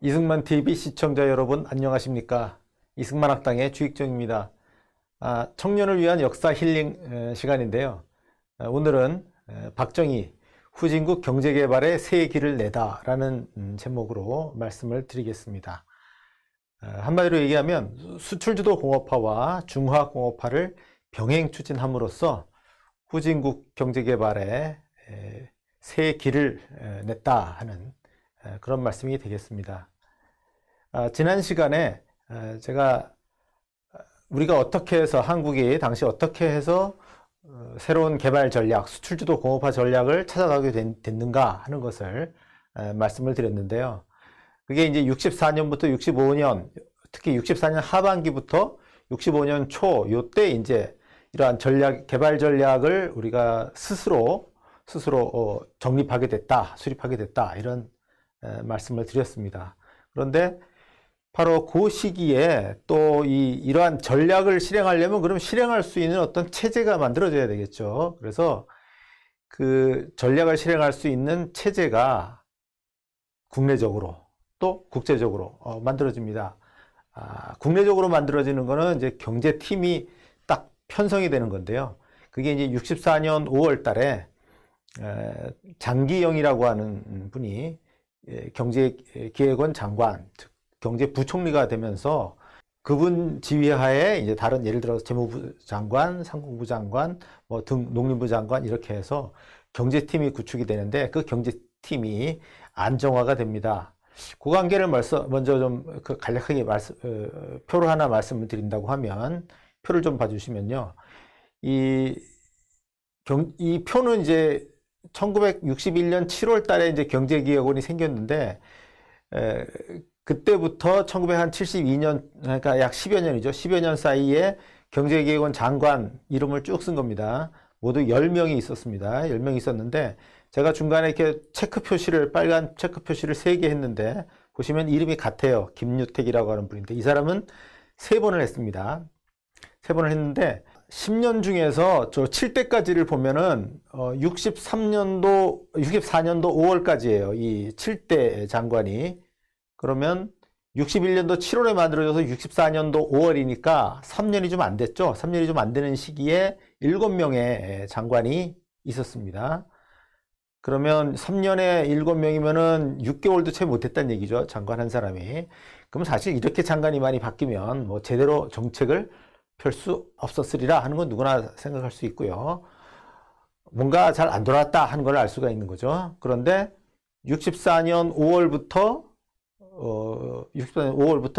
이승만 TV 시청자 여러분 안녕하십니까? 이승만 학당의 주익정입니다. 청년을 위한 역사 힐링 시간인데요. 오늘은 박정희 후진국 경제개발의 새 길을 내다 라는 제목으로 말씀을 드리겠습니다. 한마디로 얘기하면 수출주도 공업화와 중화공업화를 병행 추진함으로써 후진국 경제개발의 새 길을 냈다 하는 그런 말씀이 되겠습니다. 지난 시간에 제가 우리가 어떻게 해서 한국이 당시 어떻게 해서 새로운 개발 전략, 수출주도 공업화 전략을 찾아가게 됐는가 하는 것을 말씀을 드렸는데요. 그게 이제 64년부터 65년, 특히 64년 하반기부터 65년 초, 요때 이제 이러한 전략, 개발 전략을 우리가 스스로 정립하게 됐다, 수립하게 됐다, 이런 말씀을 드렸습니다. 그런데 바로 그 시기에 또 이러한 전략을 실행하려면 그럼 실행할 수 있는 어떤 체제가 만들어져야 되겠죠. 그래서 그 전략을 실행할 수 있는 체제가 국내적으로 또 국제적으로 만들어집니다. 국내적으로 만들어지는 거는 이제 경제팀이 딱 편성이 되는 건데요. 그게 이제 64년 5월 달에 장기영이라고 하는 분이 경제기획원 장관, 즉 경제부총리가 되면서 그분 지휘하에 이제 다른 예를 들어서 재무부 장관, 상공부 장관, 뭐 등 농림부 장관 이렇게 해서 경제팀이 구축이 되는데 그 경제팀이 안정화가 됩니다. 그 관계를 먼저 좀 간략하게 표로 하나 말씀을 드린다고 하면 표를 좀 봐주시면요. 이 표는 이제 1961년 7월 달에 이제 경제기획원이 생겼는데, 그때부터 1972년, 그러니까 약 10여 년이죠. 10여 년 사이에 경제기획원 장관 이름을 쭉 쓴 겁니다. 모두 10명이 있었습니다. 10명이 있었는데, 제가 중간에 이렇게 체크 표시를, 빨간 체크 표시를 3개 했는데, 보시면 이름이 같아요. 김유택이라고 하는 분인데, 이 사람은 3번을 했습니다. 3번을 했는데, 10년 중에서 저 7대까지를 보면은 64년도 5월까지예요. 이 7대 장관이. 그러면 61년도 7월에 만들어져서 64년도 5월이니까 3년이 좀 안 됐죠. 3년이 좀 안 되는 시기에 7명의 장관이 있었습니다. 그러면 3년에 7명이면은 6개월도 채 못했다는 얘기죠. 장관 한 사람이. 그럼 사실 이렇게 장관이 많이 바뀌면 뭐 제대로 정책을 펼 수 없었으리라 하는 건 누구나 생각할 수 있고요. 뭔가 잘 안 돌아왔다 하는 걸 알 수가 있는 거죠. 그런데 64년 5월부터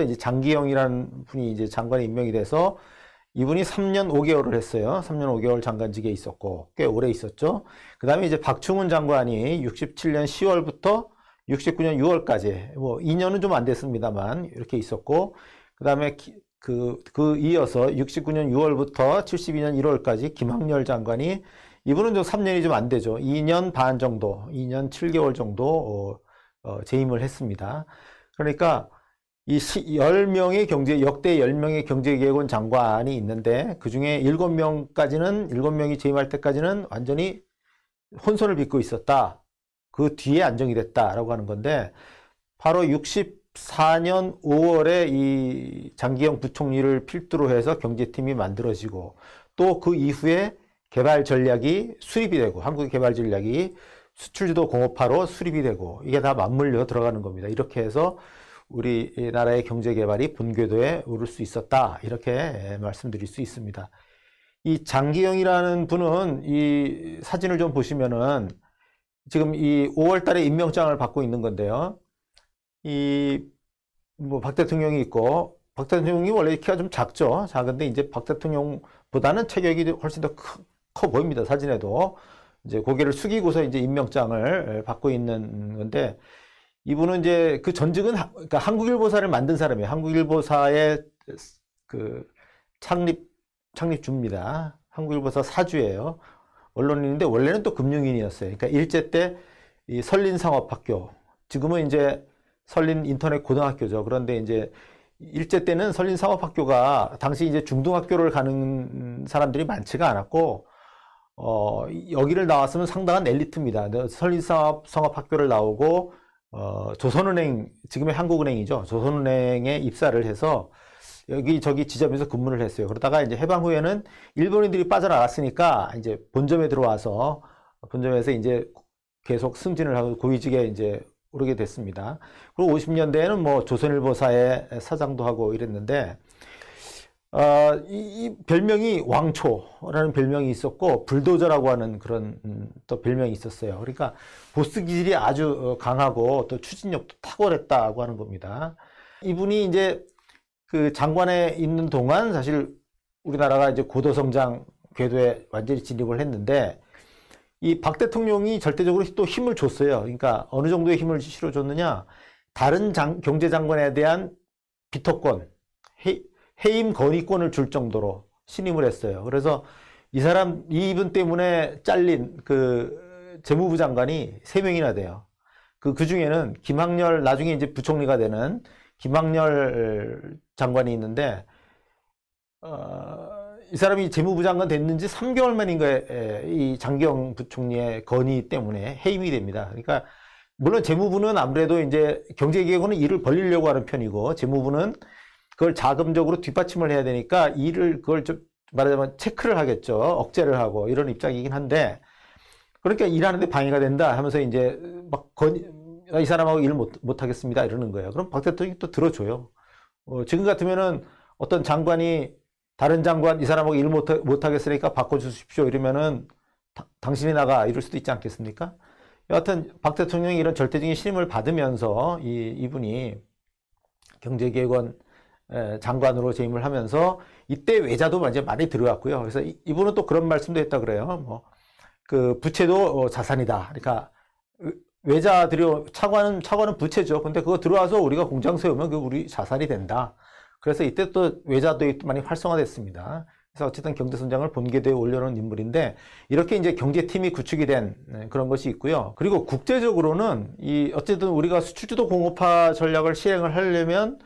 이제 장기영이라는 분이 이제 장관에 임명이 돼서 이분이 3년 5개월을 했어요. 3년 5개월 장관직에 있었고 꽤 오래 있었죠. 그 다음에 이제 박충훈 장관이 67년 10월부터 69년 6월까지 뭐 2년은 좀 안 됐습니다만 이렇게 있었고 그 다음에 이어서 69년 6월부터 72년 1월까지 김학렬 장관이 이분은 좀 3년이 좀 안 되죠. 2년 반 정도, 2년 7개월 정도 재임을 했습니다. 그러니까 이 10명의 역대 10명의 경제기획원 장관이 있는데 그 중에 7명이 재임할 때까지는 완전히 혼선을 빚고 있었다. 그 뒤에 안정이 됐다라고 하는 건데 바로 64년 5월에 이 장기영 부총리를 필두로 해서 경제팀이 만들어지고 또 그 이후에 개발 전략이 수립이 되고 한국의 개발 전략이 수출주도 공업화로 수립이 되고 이게 다 맞물려 들어가는 겁니다. 이렇게 해서 우리나라의 경제개발이 본궤도에 오를 수 있었다. 이렇게 말씀드릴 수 있습니다. 이 장기영이라는 분은 이 사진을 좀 보시면은 지금 이 5월 달에 임명장을 받고 있는 건데요. 박 대통령이 있고, 박 대통령이 원래 키가 좀 작죠. 작은데 이제 박 대통령보다는 체격이 훨씬 더 커 보입니다. 사진에도. 이제 고개를 숙이고서 이제 임명장을 받고 있는 건데, 이분은 이제 그 전직은, 그러니까 한국일보사를 만든 사람이에요. 한국일보사의 그 창립주입니다. 한국일보사 사주예요. 언론인인데 원래는 또 금융인이었어요. 그러니까 일제 때 이 설린상업학교, 지금은 이제 설린 인터넷 고등학교죠. 그런데 이제 일제 때는 설린상업학교가 당시 이제 중등학교를 가는 사람들이 많지가 않았고, 여기를 나왔으면 상당한 엘리트입니다. 설린상업학교를 나오고 조선은행, 지금의 한국은행이죠. 조선은행에 입사를 해서 여기저기 지점에서 근무를 했어요. 그러다가 이제 해방 후에는 일본인들이 빠져나갔으니까 이제 본점에 들어와서 본점에서 이제 계속 승진을 하고 고위직에 이제 오르게 됐습니다. 그리고 50년대에는 뭐 조선일보사의 사장도 하고 이랬는데, 이 별명이 왕초라는 별명이 있었고, 불도저라고 하는 그런 또 별명이 있었어요. 그러니까 보스 기질이 아주 강하고 또 추진력도 탁월했다고 하는 겁니다. 이분이 이제 그 장관에 있는 동안 사실 우리나라가 이제 고도성장 궤도에 완전히 진입을 했는데, 이 박 대통령이 절대적으로 또 힘을 줬어요. 그러니까 어느 정도의 힘을 실어줬느냐, 다른 경제장관에 대한 비토권, 해임 건의권을 줄 정도로 신임을 했어요. 그래서 이분 때문에 잘린 그 재무부 장관이 3명이나 돼요. 그 중에는 김학렬, 나중에 이제 부총리가 되는 김학렬 장관이 있는데, 이 사람이 재무부 장관 됐는지 3개월 만인가에 이 장기영 부총리의 건의 때문에 해임이 됩니다. 그러니까 물론 재무부는 아무래도 이제 경제개혁은 일을 벌리려고 하는 편이고, 재무부는 그걸 자금적으로 뒷받침을 해야 되니까 그걸 좀 말하자면 체크를 하겠죠. 억제를 하고 이런 입장이긴 한데, 그러니까 일하는데 방해가 된다 하면서 이제 막 이 사람하고 일 못 하겠습니다 이러는 거예요. 그럼 박 대통령이 또 들어줘요. 지금 같으면은 어떤 장관이 다른 장관 이 사람하고 일 못 하겠으니까 바꿔주십시오 이러면은 당신이 나가 이럴 수도 있지 않겠습니까? 여하튼 박 대통령이 이런 절대적인 신임을 받으면서 이분이 경제개혁원 장관으로 재임을 하면서 이때 외자도 완전 많이 들어갔고요. 그래서 이분은 또 그런 말씀도 했다 그래요. 뭐 그 부채도 자산이다. 그러니까 외자들이 차관은 부채죠. 근데 그거 들어와서 우리가 공장 세우면 그 우리 자산이 된다. 그래서 이때 또 외자도입이 많이 활성화됐습니다. 그래서 어쨌든 경제성장을 본궤도에 올려놓은 인물인데, 이렇게 이제 경제팀이 구축이 된 그런 것이 있고요. 그리고 국제적으로는 어쨌든 우리가 수출주도 공업화 전략을 시행을 하려면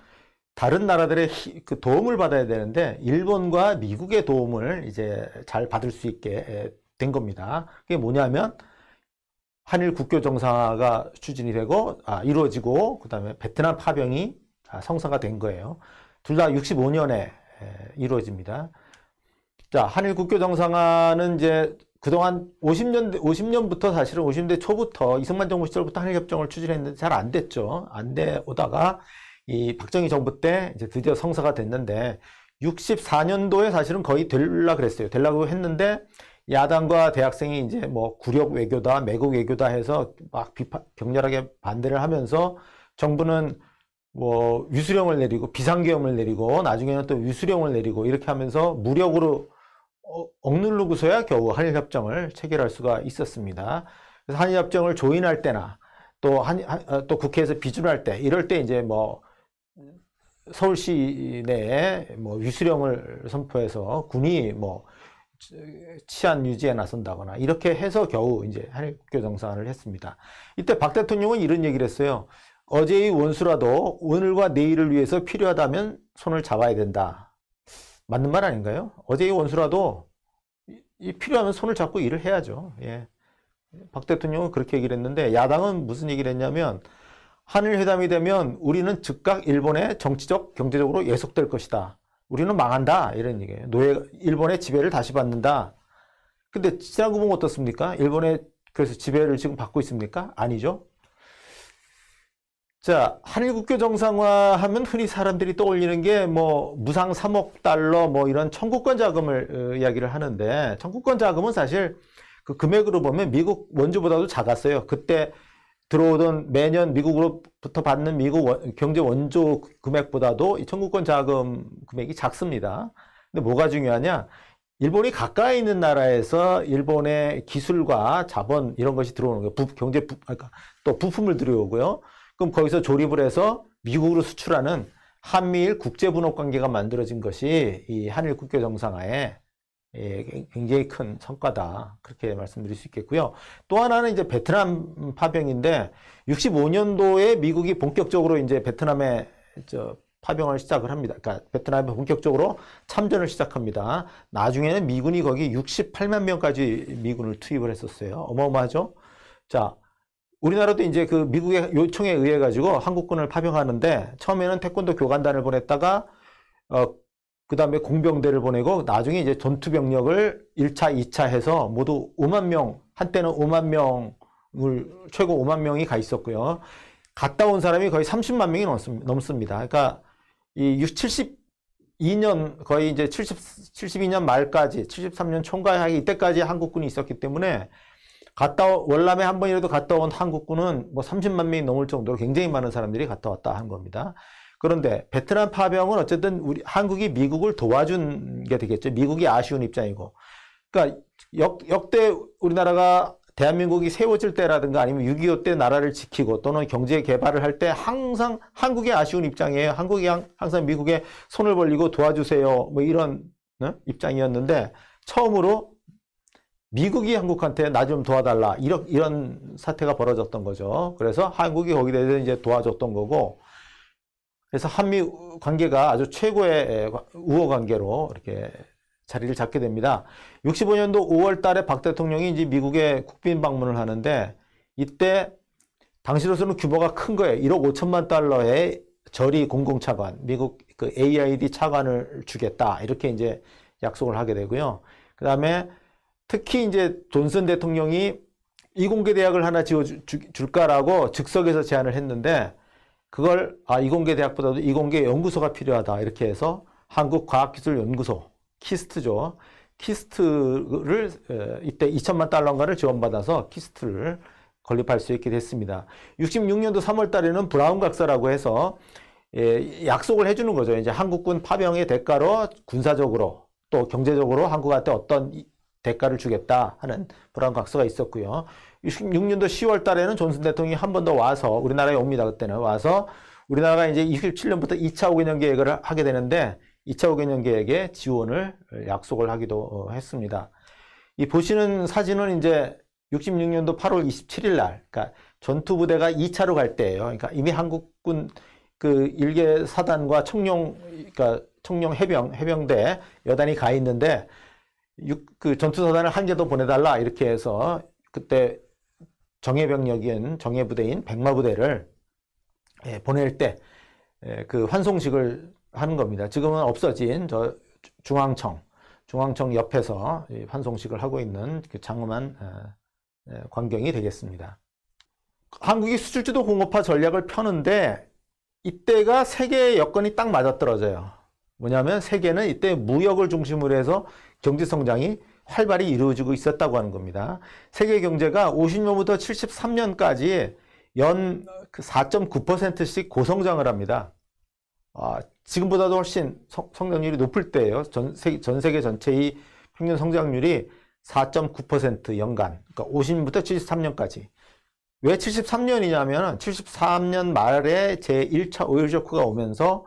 다른 나라들의 그 도움을 받아야 되는데, 일본과 미국의 도움을 이제 잘 받을 수 있게 된 겁니다. 그게 뭐냐면 한일 국교 정상화가 추진이 되고 이루어지고, 그다음에 베트남 파병이 성사가 된 거예요. 둘 다 65년에 이루어집니다. 자, 한일 국교 정상화는 이제 그동안 50년부터 사실은 50년대 초부터 이승만 정부 시절부터 한일 협정을 추진했는데 잘 안 됐죠. 안 돼 오다가 이 박정희 정부 때 이제 드디어 성사가 됐는데, 64년도에 사실은 거의 되려고 그랬어요. 되려고 했는데 야당과 대학생이 이제 뭐 굴욕 외교다, 매국 외교다 해서 막 격렬하게 반대를 하면서 정부는 뭐 위수령을 내리고 비상계엄을 내리고 나중에는 또 위수령을 내리고 이렇게 하면서 무력으로 억누르고서야 겨우 한일협정을 체결할 수가 있었습니다. 그래서 한일협정을 조인할 때나 또 국회에서 비준할 때 이럴 때 이제 뭐 서울시 내에 뭐 위수령을 선포해서 군이 뭐 치안 유지에 나선다거나 이렇게 해서 겨우 이제 한일국교 정상화를 했습니다. 이때 박 대통령은 이런 얘기를 했어요. 어제의 원수라도 오늘과 내일을 위해서 필요하다면 손을 잡아야 된다. 맞는 말 아닌가요? 어제의 원수라도 필요하면 손을 잡고 일을 해야죠. 예. 박 대통령은 그렇게 얘기를 했는데, 야당은 무슨 얘기를 했냐면 한일회담이 되면 우리는 즉각 일본의 정치적, 경제적으로 예속될 것이다. 우리는 망한다. 이런 얘기예요. 일본의 지배를 다시 받는다. 근데 지나고 보면 어떻습니까? 일본의 그래서 지배를 지금 받고 있습니까? 아니죠. 자, 한일국교 정상화 하면 흔히 사람들이 떠올리는 게 뭐 무상 3억 달러 뭐 이런 청구권 자금을 이야기를 하는데, 청구권 자금은 사실 그 금액으로 보면 미국 원조보다도 작았어요. 그때 들어오던 매년 미국으로부터 받는 미국 경제 원조 금액보다도 이 청구권 자금 금액이 작습니다. 근데 뭐가 중요하냐? 일본이 가까이 있는 나라에서 일본의 기술과 자본 이런 것이 들어오는 거예요. 그러니까 또 부품을 들여오고요. 그럼 거기서 조립을 해서 미국으로 수출하는 한미일 국제분업 관계가 만들어진 것이 이 한일 국교 정상화의 굉장히 큰 성과다. 그렇게 말씀드릴 수 있겠고요. 또 하나는 이제 베트남 파병인데, 65년도에 미국이 본격적으로 이제 베트남에 파병을 시작을 합니다. 그러니까 베트남에 본격적으로 참전을 시작합니다. 나중에는 미군이 거기 68만 명까지 미군을 투입을 했었어요. 어마어마하죠? 자, 우리나라도 이제 그 미국의 요청에 의해 가지고 한국군을 파병하는데 처음에는 태권도 교관단을 보냈다가 그 다음에 공병대를 보내고 나중에 이제 전투병력을 1차, 2차 해서 모두 5만 명, 한때는 5만 명을, 최고 5만 명이 가 있었고요. 갔다 온 사람이 거의 30만 명이 넘습니다. 그러니까 이 72년, 거의 이제 72년 말까지, 73년 총괄하기 이때까지 한국군이 있었기 때문에 월남에 한 번이라도 갔다 온 한국군은 뭐 30만 명이 넘을 정도로 굉장히 많은 사람들이 갔다 왔다 한 겁니다. 그런데 베트남 파병은 어쨌든 한국이 미국을 도와준 게 되겠죠. 미국이 아쉬운 입장이고. 그러니까 역대 우리나라가 대한민국이 세워질 때라든가 아니면 6.25 때 나라를 지키고 또는 경제 개발을 할 때 항상 한국이 아쉬운 입장이에요. 한국이 항상 미국에 손을 벌리고 도와주세요. 뭐 이런 입장이었는데 처음으로 미국이 한국한테 나 좀 도와달라 이런 사태가 벌어졌던 거죠. 그래서 한국이 거기에 대해서 이제 도와줬던 거고, 그래서 한미 관계가 아주 최고의 우호 관계로 이렇게 자리를 잡게 됩니다. 65년도 5월 달에 박 대통령이 이제 미국에 국빈 방문을 하는데, 이때 당시로서는 규모가 큰 거예요. 1억 5천만 달러의 저리 공공차관, 미국 그 AID 차관을 주겠다 이렇게 이제 약속을 하게 되고요. 그 다음에 특히 이제 존슨 대통령이 이공계 대학을 하나 지어줄까라고 즉석에서 제안을 했는데, 그걸 이공계 대학보다도 이공계 연구소가 필요하다 이렇게 해서 한국과학기술연구소, 키스트죠. 키스트를 이때 2천만 달러인가를 지원받아서 키스트를 건립할 수 있게 됐습니다. 66년도 3월 달에는 브라운 각서라고 해서 약속을 해주는 거죠. 이제 한국군 파병의 대가로 군사적으로 또 경제적으로 한국한테 어떤 대가를 주겠다 하는 브라운 각서가 있었고요. 66년도 10월 달에는 존슨 대통령이 한 번 더 와서 우리나라에 옵니다. 그때는 와서 우리나라가 이제 27년부터 2차 5개년 계획을 하게 되는데 2차 5개년 계획에 지원을 약속을 하기도 했습니다. 이 보시는 사진은 이제 66년도 8월 27일 날, 그러니까 전투부대가 2차로 갈 때예요. 그러니까 이미 한국군 그 1개 사단과 그러니까 청룡 해병대 여단이 가 있는데 그 전투사단을 한 개 더 보내달라 이렇게 해서 그때 정예부대인 백마부대를 보낼 때 그 환송식을 하는 겁니다. 지금은 없어진 저 중앙청 옆에서 환송식을 하고 있는 그 장엄한 광경이 되겠습니다. 한국이 수출주도 공업화 전략을 펴는데 이때가 세계의 여건이 딱 맞아떨어져요. 뭐냐면 세계는 이때 무역을 중심으로 해서 경제 성장이 활발히 이루어지고 있었다고 하는 겁니다. 세계 경제가 50년부터 73년까지 연 4.9%씩 고성장을 합니다. 지금보다도 훨씬 성장률이 높을 때예요. 전 세계 전체의 평균 성장률이 4.9% 연간, 그러니까 50년부터 73년까지. 왜 73년이냐면 73년 말에 제1차 오일 쇼크가 오면서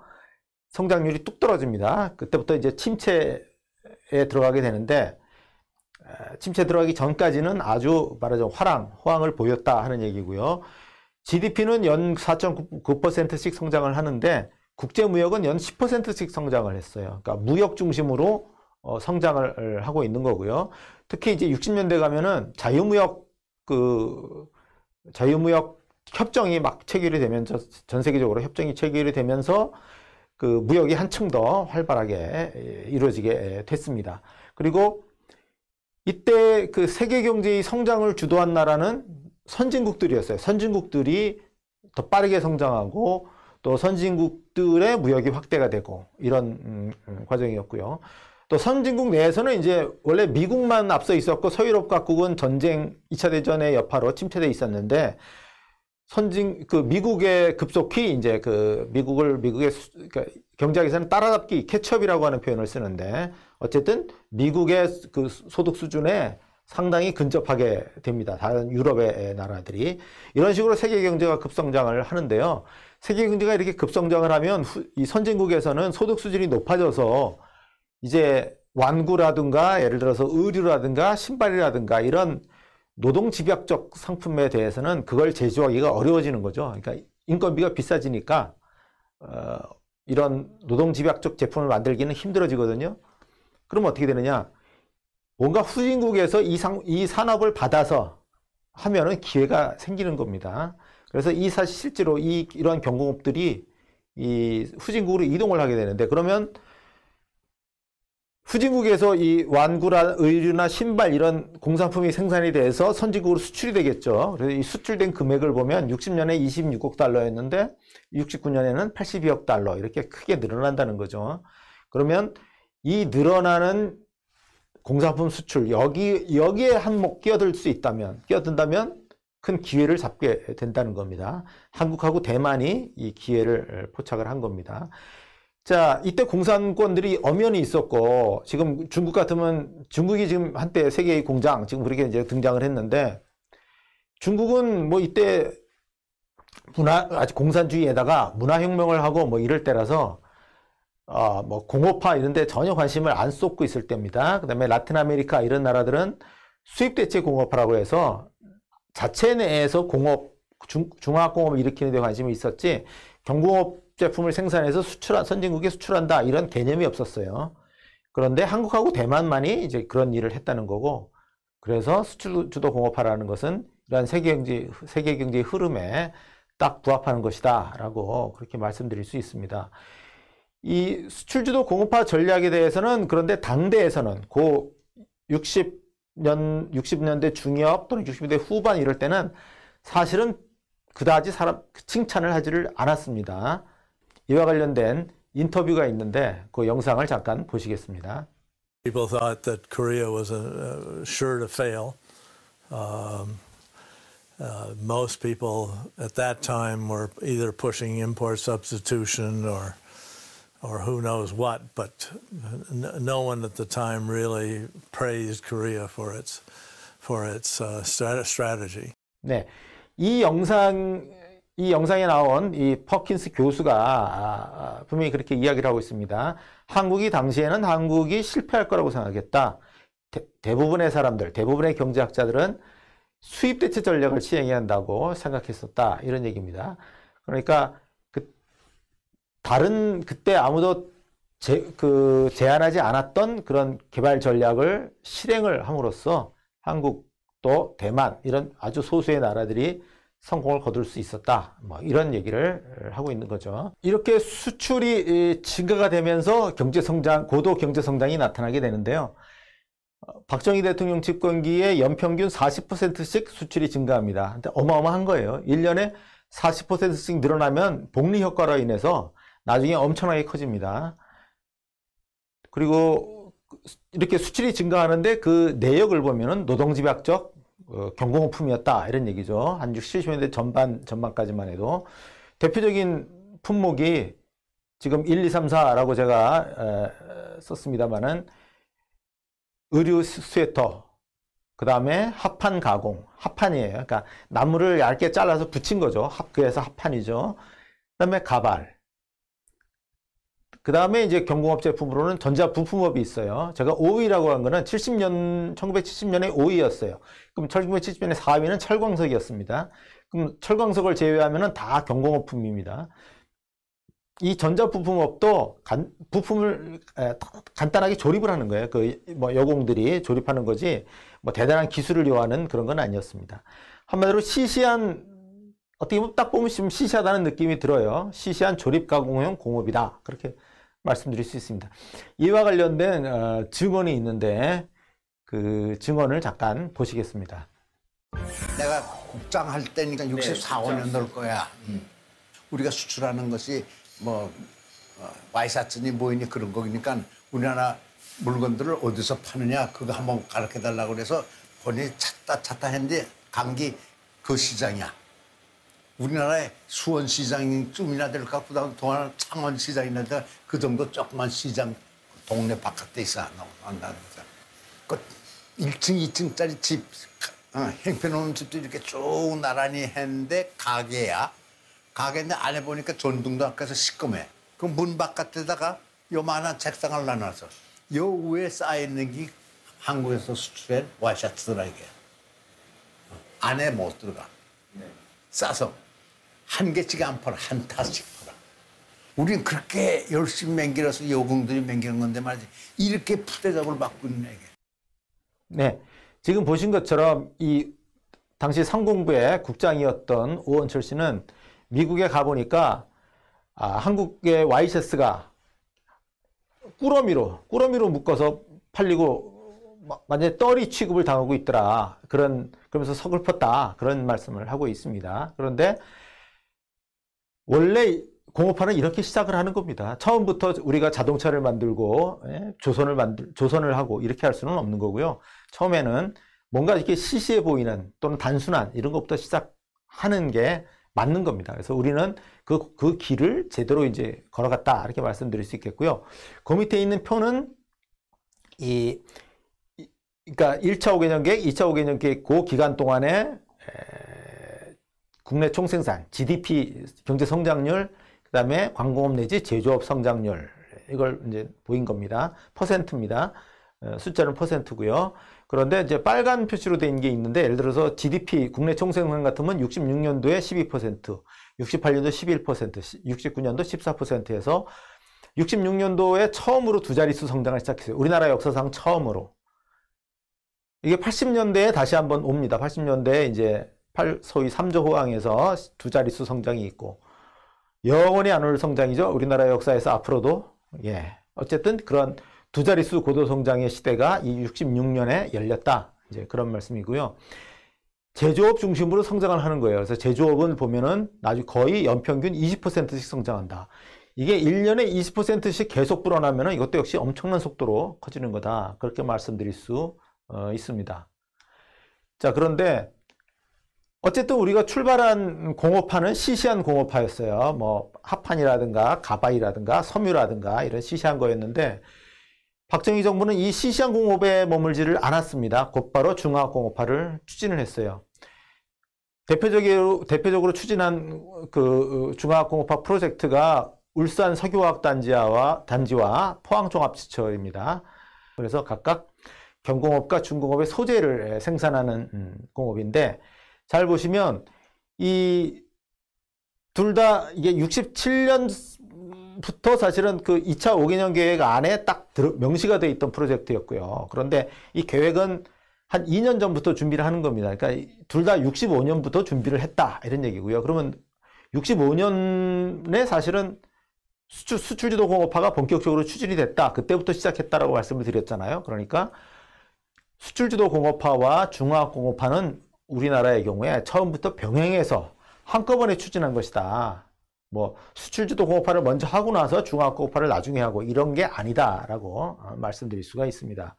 성장률이 뚝 떨어집니다. 그때부터 이제 침체에 들어가게 되는데, 침체 들어가기 전까지는 아주 말하자면 호황을 보였다 하는 얘기고요. GDP는 연 4.9%씩 성장을 하는데 국제무역은 연 10%씩 성장을 했어요. 그러니까 무역 중심으로 성장을 하고 있는 거고요. 특히 이제 60년대 가면은 자유무역 협정이 막 체결이 되면서 전 세계적으로 협정이 체결이 되면서 그 무역이 한층 더 활발하게 이루어지게 됐습니다. 그리고 이때 그 세계 경제의 성장을 주도한 나라는 선진국들이었어요. 선진국들이 더 빠르게 성장하고 또 선진국들의 무역이 확대가 되고 이런 과정이었고요. 또 선진국 내에서는 이제 원래 미국만 앞서 있었고 서유럽 각국은 전쟁 2차 대전의 여파로 침체돼 있었는데 미국의 급속히 이제 미국의 그러니까 경제학에서는 따라잡기, 캐치업이라고 하는 표현을 쓰는데 어쨌든 미국의 그 소득 수준에 상당히 근접하게 됩니다. 다른 유럽의 나라들이. 이런 식으로 세계 경제가 급성장을 하는데요. 세계 경제가 이렇게 급성장을 하면 이 선진국에서는 소득 수준이 높아져서 이제 완구라든가 예를 들어서 의류라든가 신발이라든가 이런 노동집약적 상품에 대해서는 그걸 제조하기가 어려워지는 거죠. 그러니까 인건비가 비싸지니까 이런 노동집약적 제품을 만들기는 힘들어지거든요. 그럼 어떻게 되느냐? 뭔가 후진국에서 이 산업을 받아서 하면은 기회가 생기는 겁니다. 그래서 이 사실 실제로 이러한 경공업들이 이 후진국으로 이동을 하게 되는데, 그러면 후진국에서 이 완구나 의류나 신발 이런 공산품이 생산이 돼서 선진국으로 수출이 되겠죠. 그래서 이 수출된 금액을 보면 60년에 26억 달러였는데 69년에는 82억 달러 이렇게 크게 늘어난다는 거죠. 그러면 이 늘어나는 공산품 수출 여기에 한몫 끼어든다면 큰 기회를 잡게 된다는 겁니다. 한국하고 대만이 이 기회를 포착을 한 겁니다. 자, 이때 공산권들이 엄연히 있었고, 지금 중국 같으면, 중국이 지금 한때 세계의 공장, 지금 그렇게 이제 등장을 했는데, 중국은 뭐 이때 아직 공산주의에다가 문화혁명을 하고 뭐 이럴 때라서, 뭐 공업화 이런 데 전혀 관심을 안 쏟고 있을 때입니다. 그 다음에 라틴 아메리카 이런 나라들은 수입대체 공업화라고 해서 자체 내에서 중화공업을 일으키는 데 관심이 있었지, 경공업 제품을 생산해서 선진국에 수출한다 이런 개념이 없었어요. 그런데 한국하고 대만만이 이제 그런 일을 했다는 거고, 그래서 수출 주도 공업화라는 것은 이러한 세계 경제의 흐름에 딱 부합하는 것이다라고 그렇게 말씀드릴 수 있습니다. 이 수출 주도 공업화 전략에 대해서는 그런데 당대에서는 60년대 중엽 또는 60년대 후반 이럴 때는 사실은 그다지 칭찬을 하지를 않았습니다. 이와 관련된 인터뷰가 있는데 그 영상을 잠깐 보시겠습니다. People thought that Korea was sure to fail. Most people at that time were either pushing import substitution or who knows what, but no one at the time really praised Korea for its strategy. 네, 이 영상에 나온 이 퍼킨스 교수가 분명히 그렇게 이야기를 하고 있습니다. 당시에는 한국이 실패할 거라고 생각했다. 대부분의 사람들, 대부분의 경제학자들은 수입 대체 전략을 시행해야 한다고 생각했었다. 이런 얘기입니다. 그러니까 그때 아무도 제안하지 않았던 그런 개발 전략을 실행을 함으로써 한국도 대만 이런 아주 소수의 나라들이 성공을 거둘 수 있었다. 뭐 이런 얘기를 하고 있는 거죠. 이렇게 수출이 증가가 되면서 고도 경제 성장이 나타나게 되는데요. 박정희 대통령 집권기에 연평균 40%씩 수출이 증가합니다. 근데 어마어마한 거예요. 1년에 40%씩 늘어나면 복리 효과로 인해서 나중에 엄청나게 커집니다. 그리고 이렇게 수출이 증가하는데 그 내역을 보면은 노동집약적 경공업품이었다 이런 얘기죠. 한 60, 70년대 전반까지만 해도 대표적인 품목이 지금 1, 2, 3, 4라고 제가 썼습니다만은 의류 스웨터, 그 다음에 합판 가공, 합판이에요. 그러니까 나무를 얇게 잘라서 붙인 거죠. 그래서 합판이죠. 그 다음에 가발, 그 다음에 이제 경공업 제품으로는 전자부품업이 있어요. 제가 5위라고 한 거는 1970년에 5위였어요. 그럼 1970년에 4위는 철광석이었습니다. 그럼 철광석을 제외하면 다 경공업품입니다. 이 전자부품업도 부품을 간단하게 조립을 하는 거예요. 뭐 여공들이 조립하는 거지, 뭐 대단한 기술을 요하는 그런 건 아니었습니다. 한마디로 어떻게 보면 딱 보면 좀 시시하다는 느낌이 들어요. 시시한 조립 가공형 공업이다. 그렇게 말씀드릴 수 있습니다. 이와 관련된 증언이 있는데 그 증언을 잠깐 보시겠습니다. 내가 국장 할 때니까 64, 5년 될 거야. 우리가 수출하는 것이 뭐 와이셔츠니 뭐니 그런 거니까 우리나라 물건들을 어디서 파느냐 그거 한번 가르쳐 달라고 그래서 본인이 찾다 했는데 감기 그 시장이야. 우리나라에 수원시장쯤이나 될 것 같고 동안 창원시장이나 될 그 정도 조그만 시장 동네 바깥에 있어. 그 1층, 2층짜리 집 행편없는 집도 이렇게 쭉 나란히 했는데 가게야. 가게인데 안에 보니까 전등도 아까서 시꺼매. 그 문 바깥에다가 요만한 책상을 놔놔서 요 위에 쌓여있는 게 한국에서 수출한 와이셔츠더라 이게. 안에 못 들어가. 싸서 한 개씩 안 팔아. 한 타씩 팔아. 우린 그렇게 열심히 맹길어서 여공들이 맹기는 건데 말이지. 이렇게 푸대접을 받고 있는 애게. 네, 지금 보신 것처럼 이 당시 상공부의 국장이었던 오원철 씨는 미국에 가보니까 한국의 와이셔츠가 꾸러미로 묶어서 팔리고 완전히 떨이 취급을 당하고 있더라. 그러면서 서글펐다. 그런 말씀을 하고 있습니다. 그런데 원래 공업화는 이렇게 시작을 하는 겁니다. 처음부터 우리가 자동차를 만들고 조선을 하고 이렇게 할 수는 없는 거고요. 처음에는 뭔가 이렇게 시시해 보이는 또는 단순한 이런 것부터 시작하는 게 맞는 겁니다. 그래서 우리는 그 길을 제대로 이제 걸어갔다 이렇게 말씀드릴 수 있겠고요. 그 밑에 있는 표는 그러니까 1차 5개년 계획, 2차 5개년 계획 그 기간 동안에 국내 총생산, GDP 경제 성장률, 그다음에 광공업 내지 제조업 성장률 이걸 이제 보인 겁니다. 퍼센트입니다. 숫자는 퍼센트고요. 그런데 이제 빨간 표시로 된 게 있는데 예를 들어서 GDP 국내 총생산 같으면 66년도에 12%, 68년도 11%, 69년도 14%에서 66년도에 처음으로 두 자릿수 성장을 시작했어요. 우리나라 역사상 처음으로. 이게 80년대에 다시 한번 옵니다. 80년대에 이제 소위 3조 호황에서 두 자릿수 성장이 있고 영원히 안 올 성장이죠. 우리나라 역사에서 앞으로도. 어쨌든 그런 두 자릿수 고도 성장의 시대가 이 66년에 열렸다. 이제 그런 말씀이고요. 제조업 중심으로 성장을 하는 거예요. 그래서 제조업은 보면은 나중에 거의 연평균 20%씩 성장한다. 이게 1년에 20%씩 계속 불어나면은 이것도 역시 엄청난 속도로 커지는 거다. 그렇게 말씀드릴 수 있습니다. 자, 그런데 어쨌든 우리가 출발한 공업화는 시시한 공업화였어요. 뭐 합판이라든가 가바이라든가 섬유라든가 이런 시시한 거였는데 박정희 정부는 이 시시한 공업에 머물지를 않았습니다. 곧바로 중화공업화를 추진을 했어요. 대표적으로 추진한 그 중화공업화 프로젝트가 울산 석유화학단지와 포항종합지처입니다. 그래서 각각 경공업과 중공업의 소재를 생산하는 공업인데 잘 보시면 이 둘 다 이게 67년부터 사실은 그 2차 5개년 계획 안에 딱 명시가 되어 있던 프로젝트였고요. 그런데 이 계획은 한 2년 전부터 준비를 하는 겁니다. 그러니까 둘 다 65년부터 준비를 했다 이런 얘기고요. 그러면 65년에 사실은 수출지도 공업화가 본격적으로 추진이 됐다. 그때부터 시작했다라고 말씀을 드렸잖아요. 그러니까 수출지도 공업화와 중화공업화는 우리나라의 경우에 처음부터 병행해서 한꺼번에 추진한 것이다. 뭐 수출지도 공업화를 먼저 하고 나서 중화공업화를 나중에 하고 이런 게 아니다라고 말씀드릴 수가 있습니다.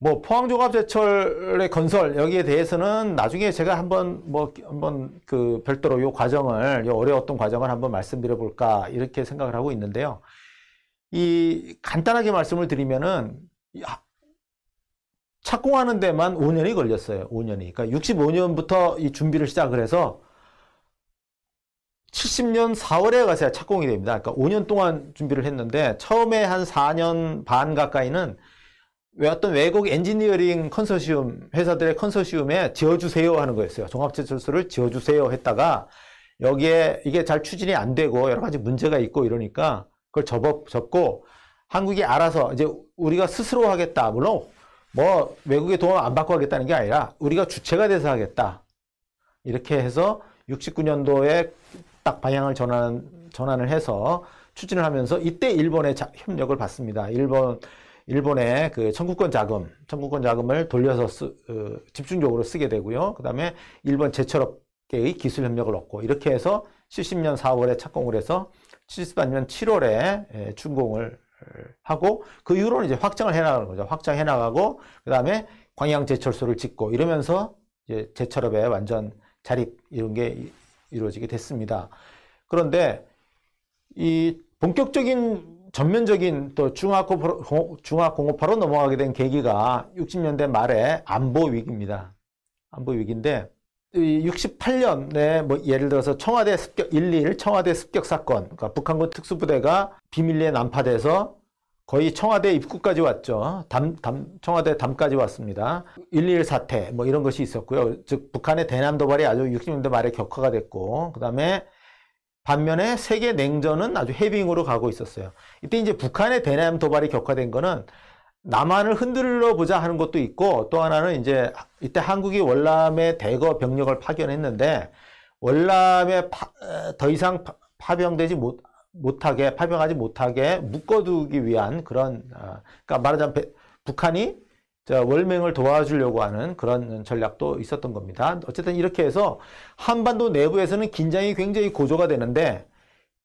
뭐 포항종합제철의 건설 여기에 대해서는 나중에 제가 한번 그 별도로 요 과정을 요 어려웠던 과정을 한번 말씀드려 볼까 이렇게 생각을 하고 있는데요. 이 간단하게 말씀을 드리면은 착공하는 데만 5년이 걸렸어요. 5년이. 그러니까 65년부터 이 준비를 시작을 해서 70년 4월에 가서야 착공이 됩니다. 그러니까 5년 동안 준비를 했는데 처음에 한 4년 반 가까이는 어떤 외국 엔지니어링 컨소시엄 회사들의 컨소시엄에 지어주세요 하는 거였어요. 종합제철소를 지어주세요 했다가 여기에 이게 잘 추진이 안 되고 여러 가지 문제가 있고 이러니까 그걸 접고 한국이 알아서 이제 우리가 스스로 하겠다. 물론 뭐 외국의 도움 안 받고 하겠다는 게 아니라 우리가 주체가 돼서 하겠다. 이렇게 해서 69년도에 딱 방향을 전환을 해서 추진을 하면서 이때 일본의 협력을 받습니다. 일본의 그 청구권 자금을 돌려서 집중적으로 쓰게 되고요. 그 다음에 일본 제철업계의 기술 협력을 얻고 이렇게 해서 70년 4월에 착공을 해서 74년 7월에 준공을 하고 그 이후로는 이제 확장을 해나가는 거죠. 확장해 나가고 그 다음에 광양제철소를 짓고 이러면서 이제 제철업에 완전 자립 이런 게 이루어지게 됐습니다. 그런데 이 본격적인 전면적인 또 중화공업화로 넘어가게 된 계기가 60년대 말에 안보 위기입니다. 안보 위기인데 68년에 뭐 예를 들어서 청와대 습격 1.1 청와대 습격 사건, 그러니까 북한군 특수부대가 비밀리에 난파돼서 거의 청와대 입구까지 왔죠. 청와대 담까지 왔습니다. 1.1 사태 뭐 이런 것이 있었고요. 즉 북한의 대남 도발이 아주 60년대 말에 격화가 됐고 그 다음에 반면에 세계 냉전은 아주 헤빙으로 가고 있었어요. 이때 이제 북한의 대남 도발이 격화된 거는 남한을 흔들어 보자 하는 것도 있고, 또 하나는 이제 이때 한국이 월남에 대거 병력을 파견했는데 월남에 더 이상 파병하지 못하게 묶어두기 위한 그런, 그러니까 말하자면 북한이 월맹을 도와주려고 하는 그런 전략도 있었던 겁니다. 어쨌든 이렇게 해서 한반도 내부에서는 긴장이 굉장히 고조가 되는데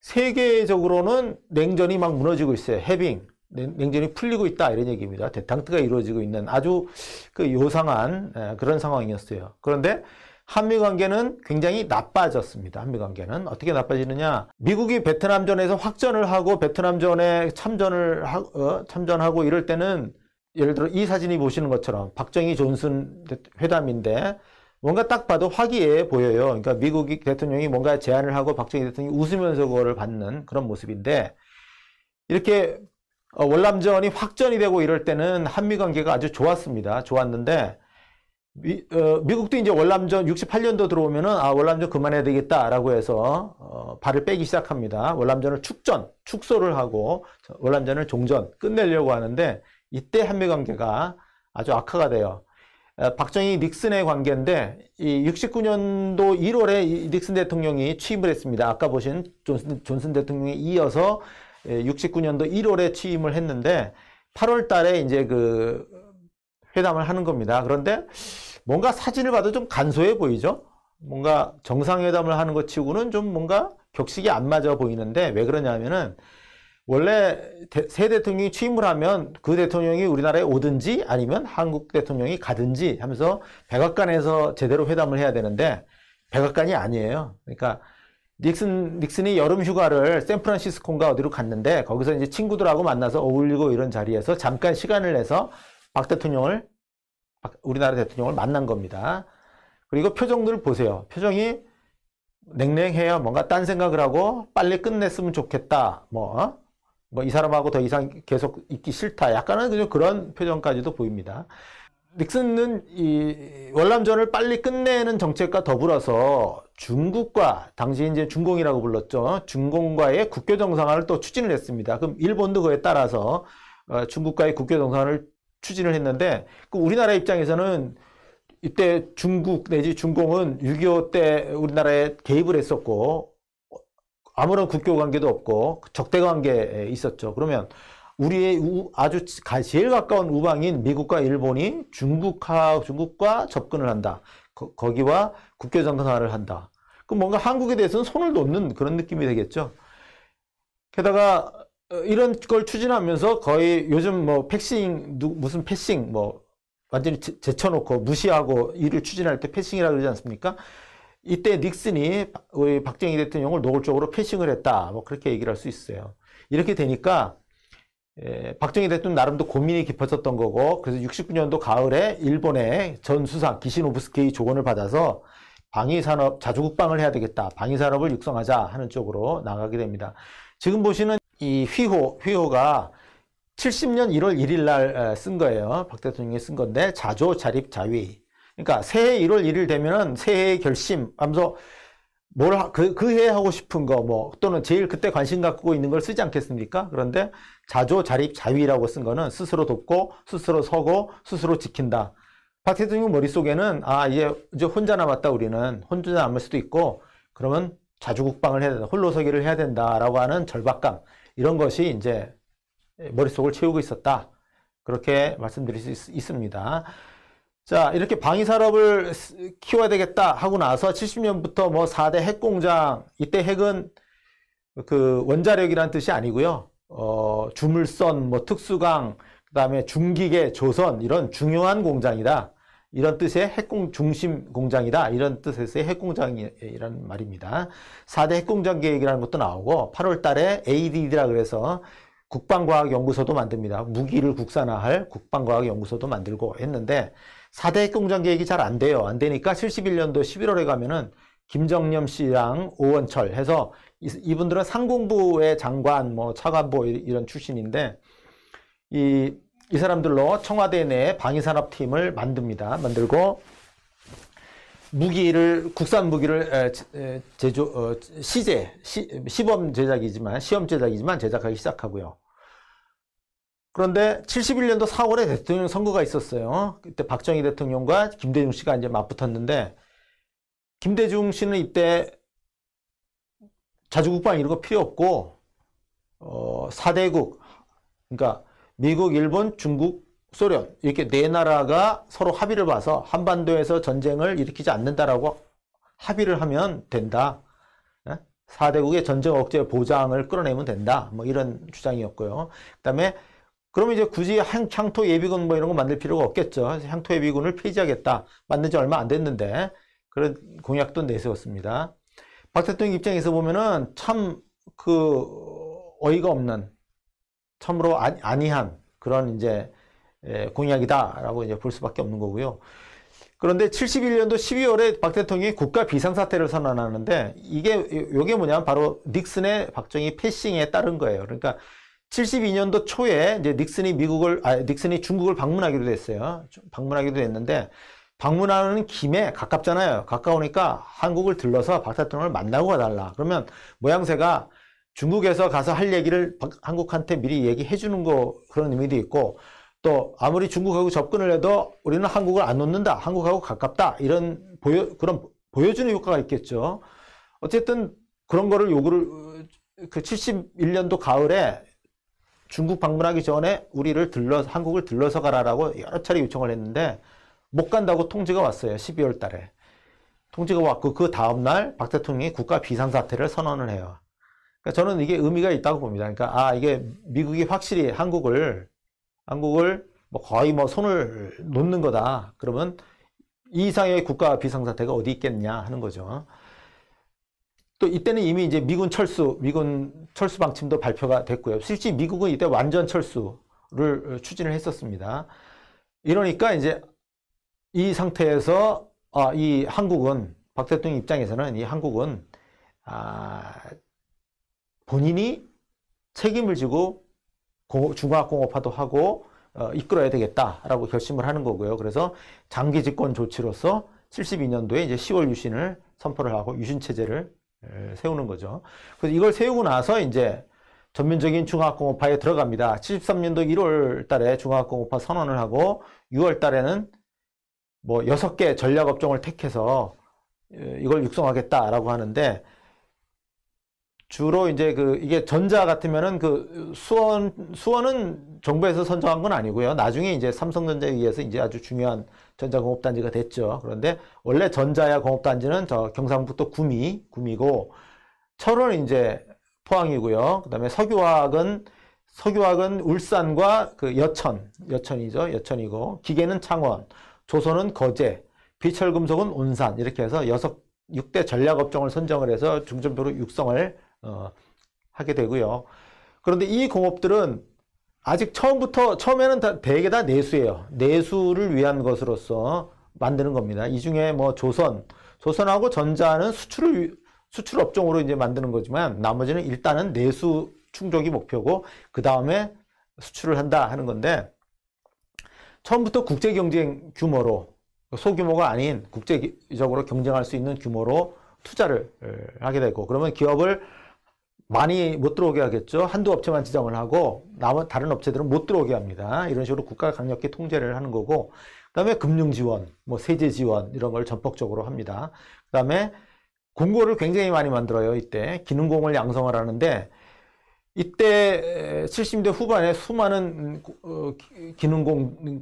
세계적으로는 냉전이 막 무너지고 있어요. 해빙, 냉전이 풀리고 있다 이런 얘기입니다. 대탕트가 이루어지고 있는 아주 그 요상한 그런 상황이었어요. 그런데 한미 관계는 굉장히 나빠졌습니다. 한미 관계는 어떻게 나빠지느냐? 미국이 베트남전에서 확전을 하고 베트남전에 참전하고 이럴 때는 예를 들어 이 사진이 보시는 것처럼 박정희 존슨 회담인데 뭔가 딱 봐도 화기애애 보여요. 그러니까 미국 대통령이 뭔가 제안을 하고 박정희 대통령이 웃으면서 그거를 받는 그런 모습인데, 이렇게 월남전이 확전이 되고 이럴 때는 한미 관계가 아주 좋았습니다. 좋았는데 미국도 이제 월남전 68년도 들어오면은 월남전 그만해야 되겠다라고 해서 발을 빼기 시작합니다. 월남전을 축소를 하고 월남전을 종전 끝내려고 하는데 이때 한미 관계가 아주 악화가 돼요. 박정희 닉슨의 관계인데 이 69년도 1월에 닉슨 대통령이 취임을 했습니다. 아까 보신 존슨 대통령에 이어서 69년도 1월에 취임을 했는데 8월 달에 이제 그 회담을 하는 겁니다. 그런데 뭔가 사진을 봐도 좀 간소해 보이죠? 뭔가 정상회담을 하는 것 치고는 좀 뭔가 격식이 안 맞아 보이는데 왜 그러냐면은 원래 새 대통령이 취임을 하면 그 대통령이 우리나라에 오든지 아니면 한국 대통령이 가든지 하면서 백악관에서 제대로 회담을 해야 되는데 백악관이 아니에요. 그러니까 닉슨이 여름 휴가를 샌프란시스코인가 어디로 갔는데 거기서 이제 친구들하고 만나서 어울리고 이런 자리에서 잠깐 시간을 내서 우리나라 대통령을 만난 겁니다. 그리고 표정들 보세요. 표정이 냉랭해요. 뭔가 딴 생각을 하고 빨리 끝냈으면 좋겠다. 뭐 이 사람하고 더 이상 계속 있기 싫다. 약간은 그런 표정까지도 보입니다. 닉슨은 이 월남전을 빨리 끝내는 정책과 더불어서 중국과 당시 이제 중공이라고 불렀죠. 중공과의 국교 정상화를 또 추진을 했습니다. 그럼 일본도 그에 따라서 중국과의 국교 정상화를 추진을 했는데 우리나라 입장에서는 이때 중국 내지 중공은 6.25 때 우리나라에 개입을 했었고 아무런 국교 관계도 없고 적대 관계에 있었죠. 그러면 우리의 아주 제일 가까운 우방인 미국과 일본이 중국과 접근을 한다. 거기와 국교 정상화를 한다. 그럼 뭔가 한국에 대해서는 손을 놓는 그런 느낌이 되겠죠. 게다가 이런 걸 추진하면서 거의 요즘 뭐 무슨 패싱 완전히 제쳐놓고 무시하고 일을 추진할 때 패싱이라고 그러지 않습니까? 이때 닉슨이 우리 박정희 대통령을 노골적으로 패싱을 했다. 그렇게 얘기를 할 수 있어요. 이렇게 되니까 박정희 대통령 나름도 고민이 깊어졌던 거고, 그래서 69년도 가을에 일본의 전 수상 기시노부스케이 조언을 받아서 방위산업 자주국방을 해야 되겠다. 방위산업을 육성하자 하는 쪽으로 나가게 됩니다. 지금 보시는 이 휘호가 70년 1월 1일 날 쓴 거예요. 박 대통령이 쓴 건데 자조 자립 자위. 그러니까 새해 1월 1일 되면은 새해의 결심 하면서 그 해 하고 싶은 거 또는 제일 그때 관심 갖고 있는 걸 쓰지 않겠습니까? 그런데 자조 자립 자위라고 쓴 거는 스스로 돕고 스스로 서고 스스로 지킨다. 박 대통령 머릿속에는 이제 혼자 남았다. 우리는 혼자 남을 수도 있고 그러면 자주국방을 해야 된다. 홀로서기를 해야 된다라고 하는 절박감, 이런 것이 이제 머릿속을 채우고 있었다. 그렇게 말씀드릴 수 있습니다. 자, 이렇게 방위산업을 키워야 되겠다 하고 나서 70년부터 4대 핵공장, 이때 핵은 그 원자력이라는 뜻이 아니고요. 주물선, 특수강, 그 다음에 중기계, 조선, 이런 중요한 공장이다. 이런 뜻의 중심 공장이다. 이런 뜻에서의 핵공장이라는 말입니다. 4대 핵공장 계획이라는 것도 나오고 8월 달에 ADD라 그래서 국방과학연구소도 만듭니다. 무기를 국산화할 국방과학연구소도 만들고 했는데 4대 핵공장 계획이 잘 안 돼요. 안 되니까 71년도 11월에 가면은 김정념 씨랑 오원철 해서 이분들은 상공부의 장관, 차관보 이런 출신인데 이 사람들로 청와대 내에 방위산업팀을 만들고 국산 무기를 시범 제작이지만 제작하기 시작하고요. 그런데 71년도 4월에 대통령 선거가 있었어요. 그때 박정희 대통령과 김대중 씨가 이제 맞붙었는데, 김대중 씨는 이때 자주국방 이런 거 필요 없고, 4대국, 그러니까 미국, 일본, 중국, 소련, 이렇게 네 나라가 서로 합의를 봐서 한반도에서 전쟁을 일으키지 않는다라고 합의를 하면 된다. 4대국의 전쟁 억제 보장을 끌어내면 된다. 뭐 이런 주장이었고요. 그다음에 그러면 이제 굳이 향토 예비군 뭐 이런 거 만들 필요가 없겠죠. 향토 예비군을 폐지하겠다. 만든 지 얼마 안 됐는데 그런 공약도 내세웠습니다. 박 대통령 입장에서 보면은 참 어이가 없는, 참으로 안이한 그런 이제 공약이다라고 이제 볼 수밖에 없는 거고요. 그런데 71년도 12월에 박 대통령이 국가 비상사태를 선언하는데, 요게 뭐냐면 바로 닉슨의 박정희 패싱에 따른 거예요. 그러니까 72년도 초에 이제 닉슨이 중국을 방문하기로 됐어요. 방문하기로 됐는데, 방문하는 김에 가깝잖아요. 가까우니까 한국을 들러서 박 대통령을 만나고 가달라. 그러면 모양새가 중국에서 가서 할 얘기를 한국한테 미리 얘기해 주는 거, 그런 의미도 있고, 또 아무리 중국하고 접근을 해도 우리는 한국을 안 놓는다, 한국하고 가깝다, 이런 그런 보여주는 효과가 있겠죠. 어쨌든 그런 거를 그 71년도 가을에 중국 방문하기 전에 한국을 들러서 가라라고 여러 차례 요청을 했는데 못 간다고 통지가 왔어요. 12월 달에 통지가 왔고, 그 다음날 박 대통령이 국가 비상사태를 선언을 해요. 그러니까 저는 이게 의미가 있다고 봅니다. 그러니까 이게 미국이 확실히 한국을 뭐 거의 뭐 손을 놓는 거다. 그러면 이 이상의 국가 비상사태가 어디 있겠냐 하는 거죠. 또 이때는 이미 이제 미군 철수 방침도 발표가 됐고요. 실제 미국은 이때 완전 철수를 추진을 했었습니다. 이러니까 이제 이 상태에서 이 한국은, 박 대통령 입장에서는 이 한국은 본인이 책임을 지고 중화공업화도 하고 이끌어야 되겠다라고 결심을 하는 거고요. 그래서 장기 집권 조치로서 72년도에 이제 10월 유신을 선포를 하고 유신 체제를 세우는 거죠. 그래서 이걸 세우고 나서 이제 전면적인 중화공업화에 들어갑니다. 73년도 1월 달에 중화공업화 선언을 하고 6월 달에는 뭐 6개 전략 업종을 택해서 이걸 육성하겠다라고 하는데, 주로 이제 이게 전자 같으면은 수원은 정부에서 선정한 건 아니고요. 나중에 이제 삼성전자에 의해서 이제 아주 중요한 전자공업단지가 됐죠. 그런데 원래 전자야 공업단지는 저 경상북도 구미고, 철원은 이제 포항이고요. 그다음에 석유화학은 울산과 여천이고, 기계는 창원, 조선은 거제, 비철금속은 온산, 이렇게 해서 6대 전략업종을 선정을 해서 중점적으로 육성을 하게 되고요. 그런데 이 공업들은 아직 처음에는 대개 다 내수예요. 내수를 위한 것으로서 만드는 겁니다. 이 중에 뭐 조선하고 전자는 수출 업종으로 이제 만드는 거지만, 나머지는 일단은 내수 충족이 목표고, 그 다음에 수출을 한다 하는 건데, 처음부터 국제 경쟁 규모로, 소규모가 아닌 국제적으로 경쟁할 수 있는 규모로 투자를 하게 되고, 그러면 기업을 많이 못 들어오게 하겠죠. 한두 업체만 지정을 하고 다른 업체들은 못 들어오게 합니다. 이런 식으로 국가가 강력히 통제를 하는 거고, 그다음에 금융 지원, 뭐 세제 지원 이런 걸 전폭적으로 합니다. 그다음에 공고를 굉장히 많이 만들어요. 이때 기능공을 양성을 하는데, 이때 70년대 후반에 수많은